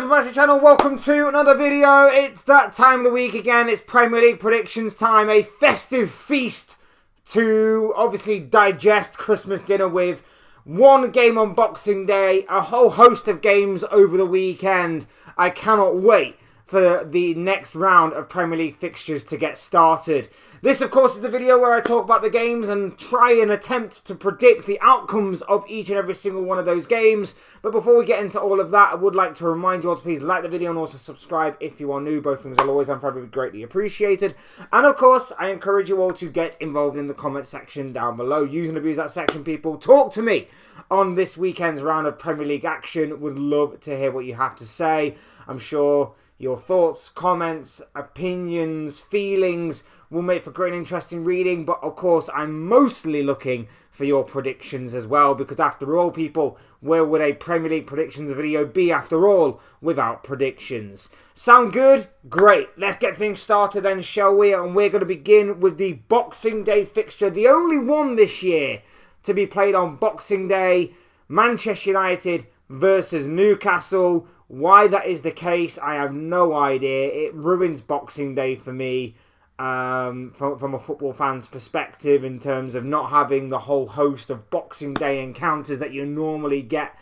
welcome back to the channel. Welcome to another video. It's that time of the week again. It's Premier League predictions time. A festive feast to obviously digest Christmas dinner with. One game on Boxing Day, a whole host of games over the weekend. I cannot wait for the next round of Premier League fixtures to get started. This, of course, is the video where I talk about the games and try and attempt to predict the outcomes of each and every single one of those games. But before we get into all of that, I would like to remind you all to please like the video and also subscribe if you are new. Both things are always and forever greatly appreciated. And of course, I encourage you all to get involved in the comment section down below. Use and abuse that section, people. Talk to me on this weekend's round of Premier League action. Would love to hear what you have to say. I'm sure your thoughts, comments, opinions, feelings will make for great and interesting reading. But of course, I'm mostly looking for your predictions as well. Because after all, people, where would a Premier League predictions video be after all without predictions? Sound good? Great. Let's get things started then, shall we? And we're going to begin with the Boxing Day fixture. The only one this year to be played on Boxing Day. Manchester United versus Newcastle. Why that is the case, I have no idea. It ruins Boxing Day for me from a football fan's perspective in terms of not having the whole host of Boxing Day encounters that you normally get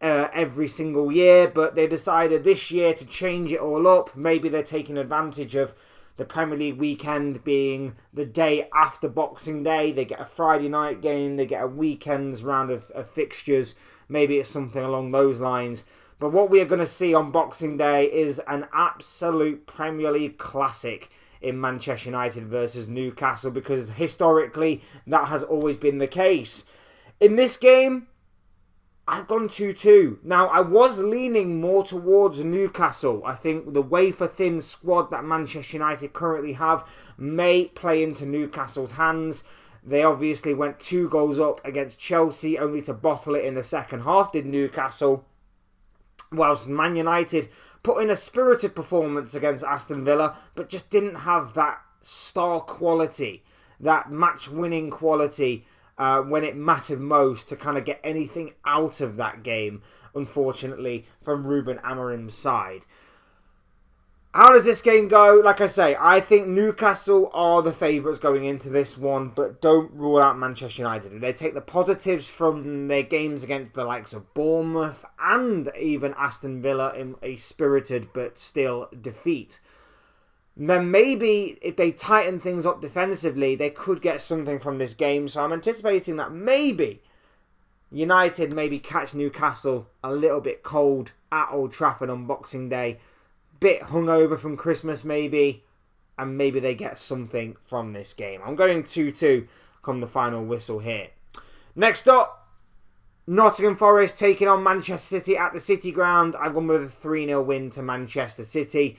every single year. But they decided this year to change it all up. Maybe they're taking advantage of the Premier League weekend being the day after Boxing Day. They get a Friday night game. They get a weekend's round of fixtures. Maybe it's something along those lines. But what we are going to see on Boxing Day is an absolute Premier League classic in Manchester United versus Newcastle, because historically that has always been the case. In this game, I've gone 2-2. Now, I was leaning more towards Newcastle. I think the wafer-thin squad that Manchester United currently have may play into Newcastle's hands. They obviously went 2 goals up against Chelsea, only to bottle it in the second half, did Newcastle. Whilst Man United put in a spirited performance against Aston Villa, but just didn't have that star quality, that match-winning quality when it mattered most to kind of get anything out of that game, unfortunately, from Ruben Amorim's side. How does this game go? Like I say, I think Newcastle are the favourites going into this one, but don't rule out Manchester United. If they take the positives from their games against the likes of Bournemouth and even Aston Villa in a spirited but still defeat, then maybe if they tighten things up defensively, they could get something from this game. So I'm anticipating that maybe United maybe catch Newcastle a little bit cold at Old Trafford on Boxing Day. Bit hungover from Christmas maybe, and maybe they get something from this game. I'm going 2-2 come the final whistle here. Next up, Nottingham Forest taking on Manchester City at the City Ground. I've gone with a 3-0 win to Manchester City.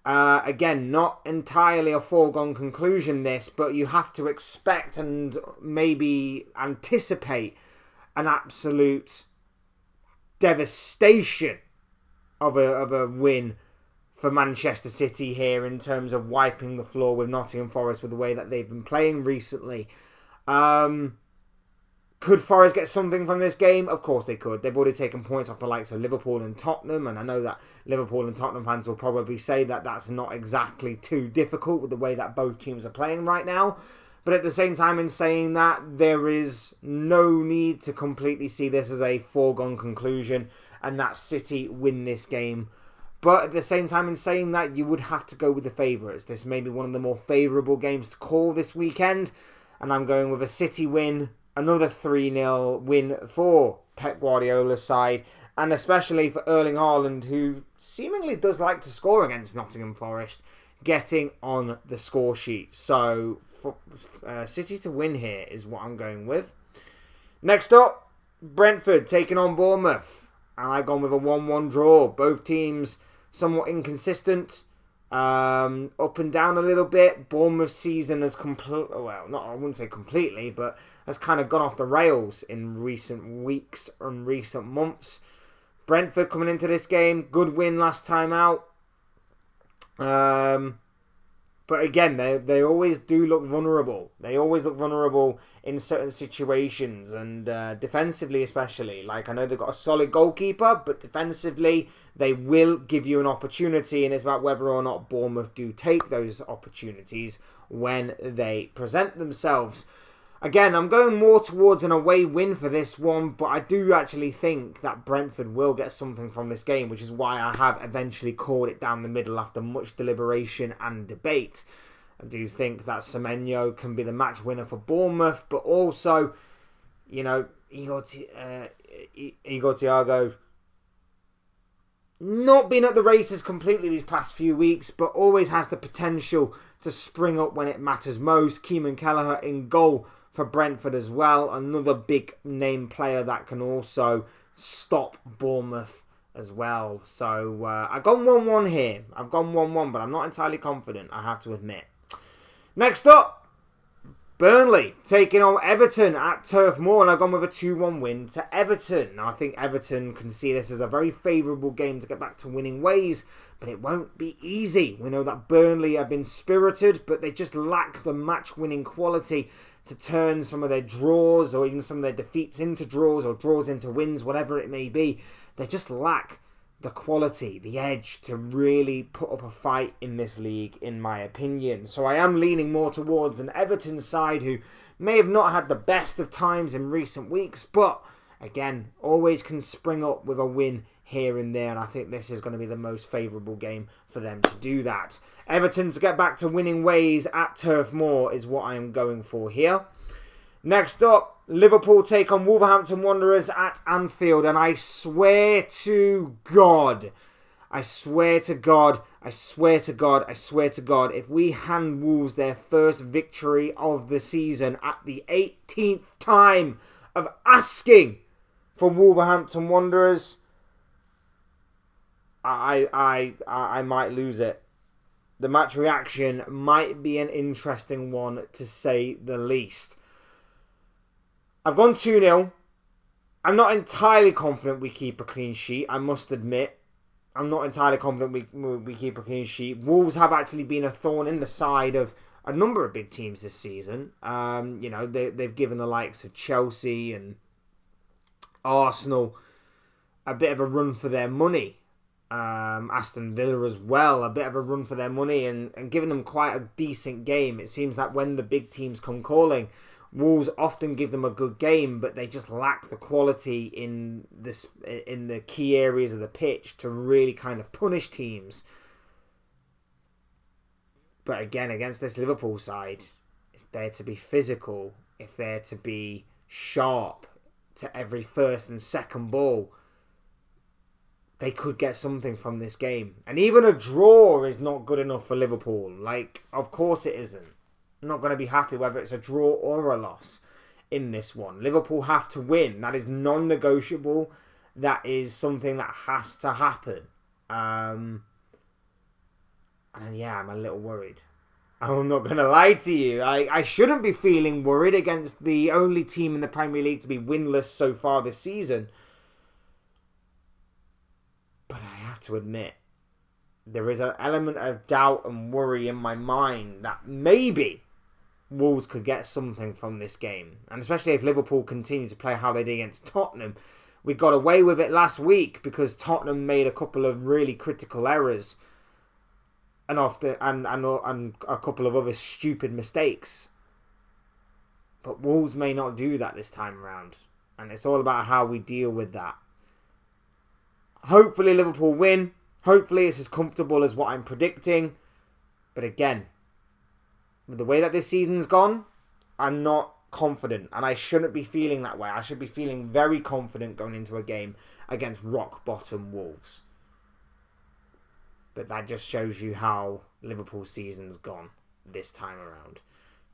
Again, not entirely a foregone conclusion this, but you have to expect and maybe anticipate an absolute devastation of a win for Manchester City here in terms of wiping the floor with Nottingham Forest with the way that they've been playing recently. Could Forest get something from this game? Of course they could. They've already taken points off the likes of Liverpool and Tottenham, and I know that Liverpool and Tottenham fans will probably say that that's not exactly too difficult with the way that both teams are playing right now. But at the same time, in saying that, there is no need to completely see this as a foregone conclusion and that City win this game. But at the same time, in saying that, you would have to go with the favourites. This may be one of the more favourable games to call this weekend. And I'm going with a City win, another 3-0 win for Pep Guardiola's side. And especially for Erling Haaland, who seemingly does like to score against Nottingham Forest, getting on the score sheet. So, for City to win here is what I'm going with. Next up, Brentford taking on Bournemouth. And I've gone with a 1-1 draw. Both teams somewhat inconsistent, up and down a little bit. Bournemouth's season has I wouldn't say completely, but has kind of gone off the rails in recent weeks and recent months. Brentford coming into this game, good win last time out. But again, they always do look vulnerable. They always look vulnerable in certain situations, and defensively especially. Like, I know they've got a solid goalkeeper, but defensively they will give you an opportunity, and it's about whether or not Bournemouth do take those opportunities when they present themselves. Again, I'm going more towards an away win for this one, but I do actually think that Brentford will get something from this game, which is why I have eventually called it down the middle after much deliberation and debate. I do think that Semenyo can be the match winner for Bournemouth, but also, you know, Igor Thiago not been at the races completely these past few weeks, but always has the potential to spring up when it matters most. Keeman Kelleher in goal for Brentford as well. Another big name player that can also stop Bournemouth as well. So I've gone 1-1 here. I've gone 1-1, but I'm not entirely confident, I have to admit. Next up, Burnley taking on Everton at Turf Moor, and I've gone with a 2-1 win to Everton. Now, I think Everton can see this as a very favourable game to get back to winning ways, but it won't be easy. We know that Burnley have been spirited, but they just lack the match-winning quality to turn some of their draws or even some of their defeats into draws or draws into wins, whatever it may be. They just lack the quality, the edge to really put up a fight in this league, in my opinion. So I am leaning more towards an Everton side who may have not had the best of times in recent weeks, but again, always can spring up with a win here and there, and I think this is going to be the most favourable game for them to do that. Everton to get back to winning ways at Turf Moor is what I am going for here. Next up, Liverpool take on Wolverhampton Wanderers at Anfield, and I swear to God, if we hand Wolves their first victory of the season at the 18th time of asking for Wolverhampton Wanderers, I might lose it. The match reaction might be an interesting one, to say the least. I've gone 2-0. I'm not entirely confident we keep a clean sheet, I must admit. I'm not entirely confident we keep a clean sheet. Wolves have actually been a thorn in the side of a number of big teams this season. You know, they've given the likes of Chelsea and Arsenal a bit of a run for their money. Aston Villa as well, a bit of a run for their money, and giving them quite a decent game. It seems that when the big teams come calling, Wolves often give them a good game, but they just lack the quality in the key areas of the pitch to really kind of punish teams. But again, against this Liverpool side, if they're to be physical, if they're to be sharp to every first and second ball, they could get something from this game. And even a draw is not good enough for Liverpool. Like, of course it isn't. I'm not going to be happy whether it's a draw or a loss in this one. Liverpool have to win. That is non-negotiable. That is something that has to happen. And yeah, I'm a little worried. I'm not going to lie to you. I shouldn't be feeling worried against the only team in the Premier League to be winless so far this season. But I have to admit, there is an element of doubt and worry in my mind that maybe Wolves could get something from this game. And especially if Liverpool continue to play how they did against Tottenham. We got away with it last week because Tottenham made a couple of really critical errors and a couple of other stupid mistakes. But Wolves may not do that this time around. And it's all about how we deal with that. Hopefully Liverpool win. Hopefully it's as comfortable as what I'm predicting. But again, with the way that this season's gone, I'm not confident. And I shouldn't be feeling that way. I should be feeling very confident going into a game against rock bottom Wolves. But that just shows you how Liverpool's season's gone this time around.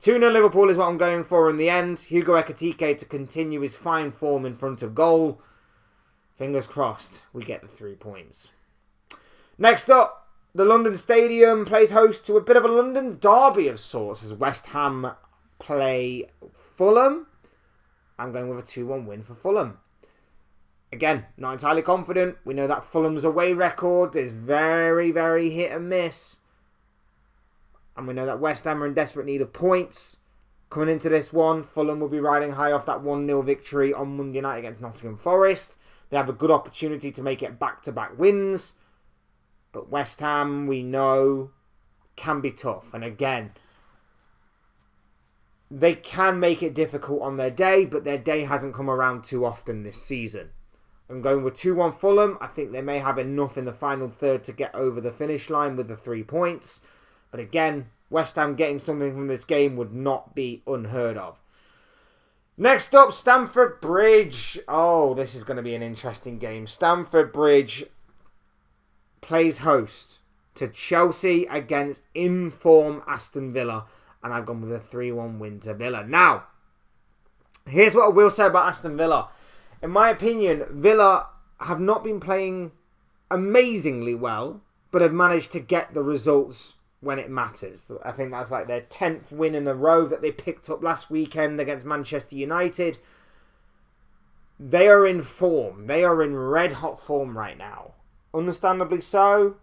2-0 Liverpool is what I'm going for in the end. Hugo Ekitike to continue his fine form in front of goal. Fingers crossed we get the 3 points. Next up, the London Stadium plays host to a bit of a London derby of sorts as West Ham play Fulham. I'm going with a 2-1 win for Fulham. Again, not entirely confident. We know that Fulham's away record is very, very hit and miss. And we know that West Ham are in desperate need of points. Coming into this one, Fulham will be riding high off that 1-0 victory on Monday night against Nottingham Forest. They have a good opportunity to make it back-to-back wins. But West Ham, we know, can be tough. And again, they can make it difficult on their day, but their day hasn't come around too often this season. I'm going with 2-1 Fulham. I think they may have enough in the final third to get over the finish line with the 3 points. But again, West Ham getting something from this game would not be unheard of. Next up, Stamford Bridge. Oh, this is going to be an interesting game. Stamford Bridge plays host to Chelsea against in-form Aston Villa. And I've gone with a 3-1 win to Villa. Now, here's what I will say about Aston Villa. In my opinion, Villa have not been playing amazingly well, but have managed to get the results when it matters. I think that's like their 10th win in a row that they picked up last weekend against Manchester United. They are in form. They are in red-hot form right now. Understandably so.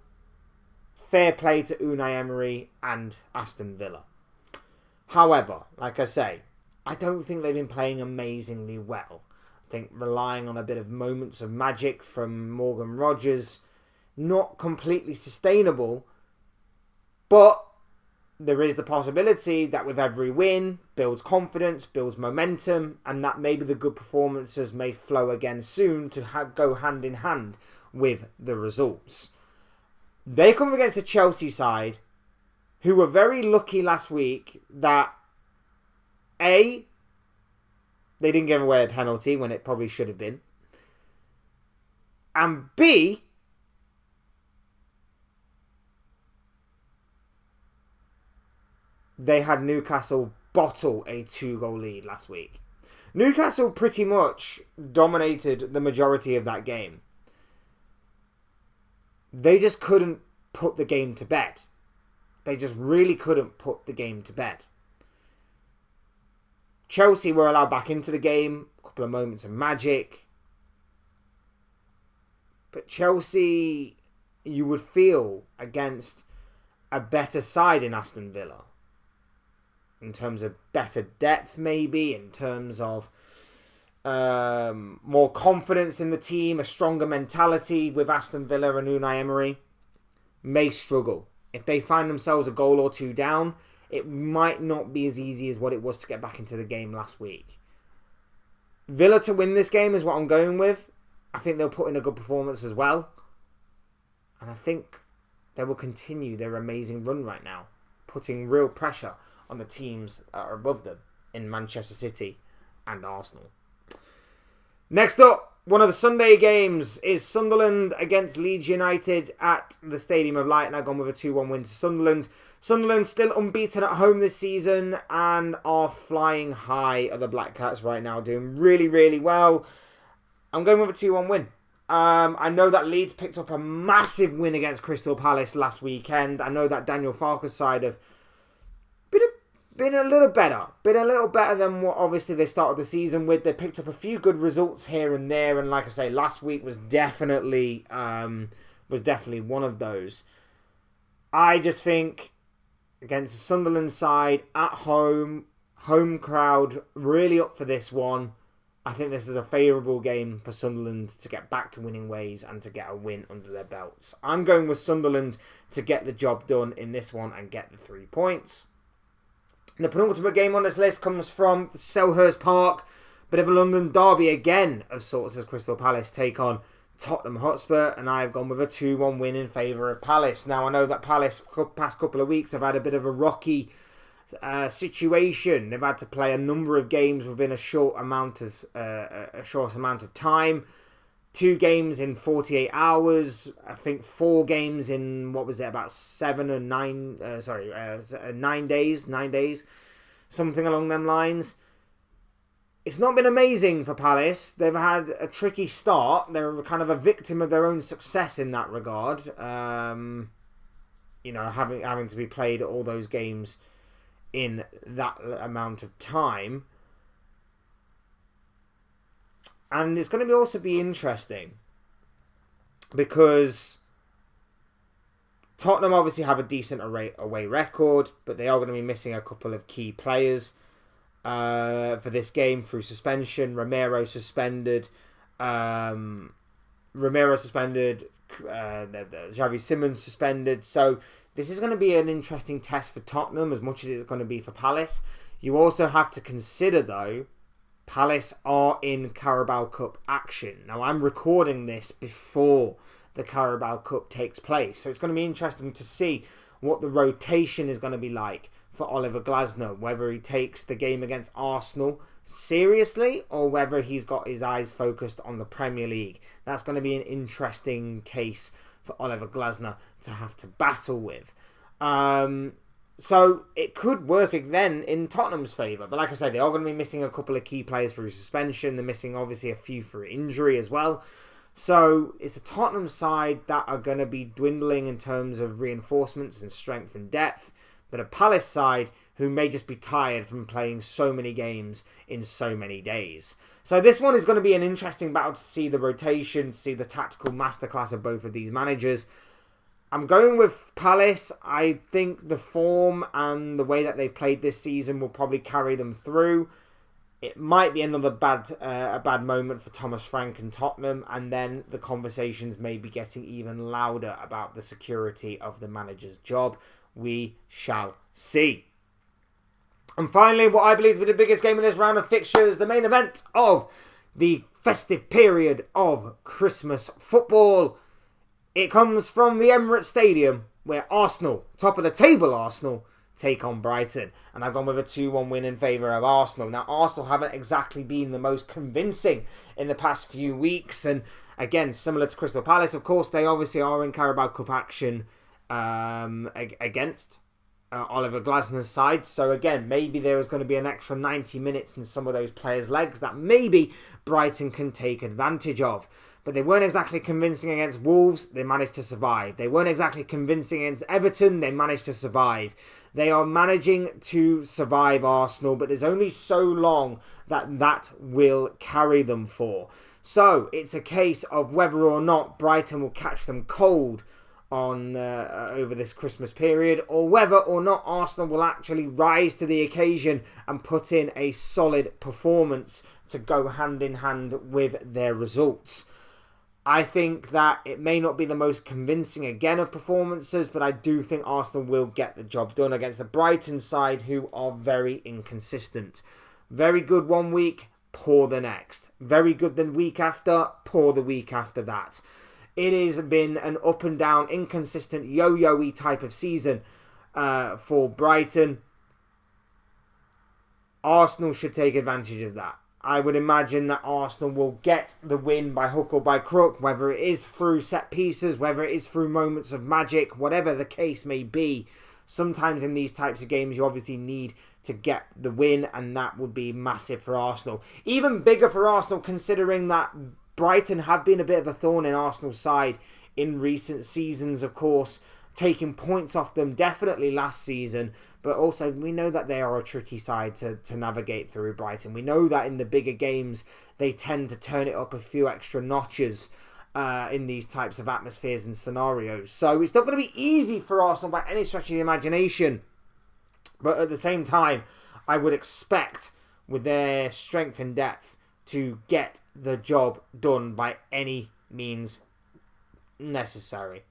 Fair play to Unai Emery and Aston Villa. However, like I say, I don't think they've been playing amazingly well. I think relying on a bit of moments of magic from Morgan Rogers, not completely sustainable. But there is the possibility that with every win, builds confidence, builds momentum, and that maybe the good performances may flow again soon to go hand in hand with the results. They come against a Chelsea side who were very lucky last week that A, they didn't give away a penalty when it probably should have been, and B, they had Newcastle bottle a 2-goal lead last week. Newcastle pretty much dominated the majority of that game. They just couldn't put the game to bed. They just really couldn't put the game to bed. Chelsea were allowed back into the game. A couple of moments of magic. But Chelsea, you would feel against a better side in Aston Villa. In terms of better depth, maybe. In terms of more confidence in the team. A stronger mentality with Aston Villa and Unai Emery. May struggle. If they find themselves a goal or two down, it might not be as easy as what it was to get back into the game last week. Villa to win this game is what I'm going with. I think they'll put in a good performance as well. And I think they will continue their amazing run right now, putting real pressure on the teams that are above them in Manchester City and Arsenal. Next up, one of the Sunday games is Sunderland against Leeds United at the Stadium of Light, and I've gone with a 2-1 win to Sunderland. Sunderland still unbeaten at home this season and are flying high at the Black Cats right now, doing really, really well. I'm going with a 2-1 win. I know that Leeds picked up a massive win against Crystal Palace last weekend. I know that Daniel Farke's side have been a little better. Been a little better than what obviously they started the season with. They picked up a few good results here and there. And like I say, last week was definitely one of those. I just think against the Sunderland side, at home crowd, really up for this one. I think this is a favourable game for Sunderland to get back to winning ways and to get a win under their belts. I'm going with Sunderland to get the job done in this one and get the 3 points. The penultimate game on this list comes from Selhurst Park. Bit of a London derby again of sorts as Crystal Palace take on Tottenham Hotspur, and I've gone with a 2-1 win in favour of Palace. Now, I know that Palace, past couple of weeks, have had a bit of a rocky situation. They've had to play a number of games within a short amount of time. 2 games in 48 hours. I think 4 games in, about 9 days. 9 days. Something along them lines. It's not been amazing for Palace. They've had a tricky start. They're kind of a victim of their own success in that regard. Having to be played all those games in that amount of time. And it's going to also be interesting because Tottenham obviously have a decent away record, but they are going to be missing a couple of key players for this game through suspension. Romero suspended. Xavi Simons suspended. So this is going to be an interesting test for Tottenham as much as it's going to be for Palace. You also have to consider, though, Palace are in Carabao Cup action. Now, I'm recording this before the Carabao Cup takes place. So it's going to be interesting to see what the rotation is going to be like for Oliver Glasner. Whether he takes the game against Arsenal seriously or whether he's got his eyes focused on the Premier League. That's going to be an interesting case for Oliver Glasner to have to battle with. So it could work again in Tottenham's favour. But like I said, they are going to be missing a couple of key players through suspension. They're missing obviously a few for injury as well. So it's a Tottenham side that are going to be dwindling in terms of reinforcements and strength and depth. But a Palace side who may just be tired from playing so many games in so many days. So this one is going to be an interesting battle to see the rotation, to see the tactical masterclass of both of these managers. I'm going with Palace. I think the form and the way that they've played this season will probably carry them through. It might be another bad moment for Thomas Frank and Tottenham, and then the conversations may be getting even louder about the security of the manager's job. We shall see. And finally, what I believe to be the biggest game of this round of fixtures, the main event of the festive period of Christmas football. It comes from the Emirates Stadium, where Arsenal, top of the table Arsenal, take on Brighton. And I've gone with a 2-1 win in favour of Arsenal. Now, Arsenal haven't exactly been the most convincing in the past few weeks. And again, similar to Crystal Palace, of course, they obviously are in Carabao Cup action against Oliver Glasner's side. So again, maybe there is going to be an extra 90 minutes in some of those players' legs that maybe Brighton can take advantage of. But they weren't exactly convincing against Wolves. They managed to survive. They weren't exactly convincing against Everton. They managed to survive. They are managing to survive Arsenal, but there's only so long that will carry them for. So it's a case of whether or not Brighton will catch them cold on over this Christmas period, or whether or not Arsenal will actually rise to the occasion and put in a solid performance to go hand in hand with their results. I think that it may not be the most convincing again of performances, but I do think Arsenal will get the job done against the Brighton side, who are very inconsistent. Very good one week, poor the next. Very good the week after, poor the week after that. It has been an up and down, inconsistent, yo-yo-y type of season for Brighton. Arsenal should take advantage of that. I would imagine that Arsenal will get the win by hook or by crook, whether it is through set pieces, whether it is through moments of magic, whatever the case may be. Sometimes in these types of games, you obviously need to get the win, and that would be massive for Arsenal. Even bigger for Arsenal, considering that Brighton have been a bit of a thorn in Arsenal's side in recent seasons, of course, taking points off them definitely last season, but also we know that they are a tricky side to navigate through Brighton. We know that in the bigger games they tend to turn it up a few extra notches in these types of atmospheres and scenarios. So it's not going to be easy for Arsenal by any stretch of the imagination, but at the same time I would expect with their strength and depth to get the job done by any means necessary.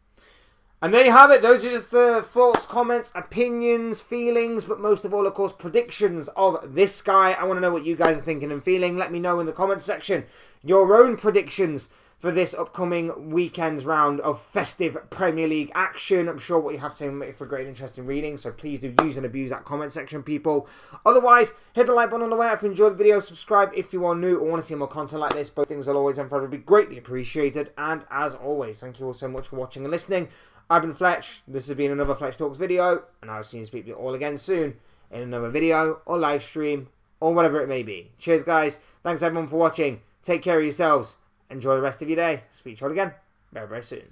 And there you have it. Those are just the thoughts, comments, opinions, feelings, but most of all, of course, predictions of this guy. I want to know what you guys are thinking and feeling. Let me know in the comments section your own predictions for this upcoming weekend's round of festive Premier League action. I'm sure what you have to say will make for great interesting reading, so please do use and abuse that comment section, people. Otherwise, hit the like button on the way if you enjoyed the video, subscribe if you are new or want to see more content like this. Both things will always and forever be greatly appreciated, and as always, thank you all so much for watching and listening. I've been Fletch, this has been another Fletch Talks video, and I'll see you speak to you all again soon in another video or live stream or whatever it may be. Cheers guys, thanks everyone for watching, take care of yourselves, enjoy the rest of your day, speak to you all again very, very soon.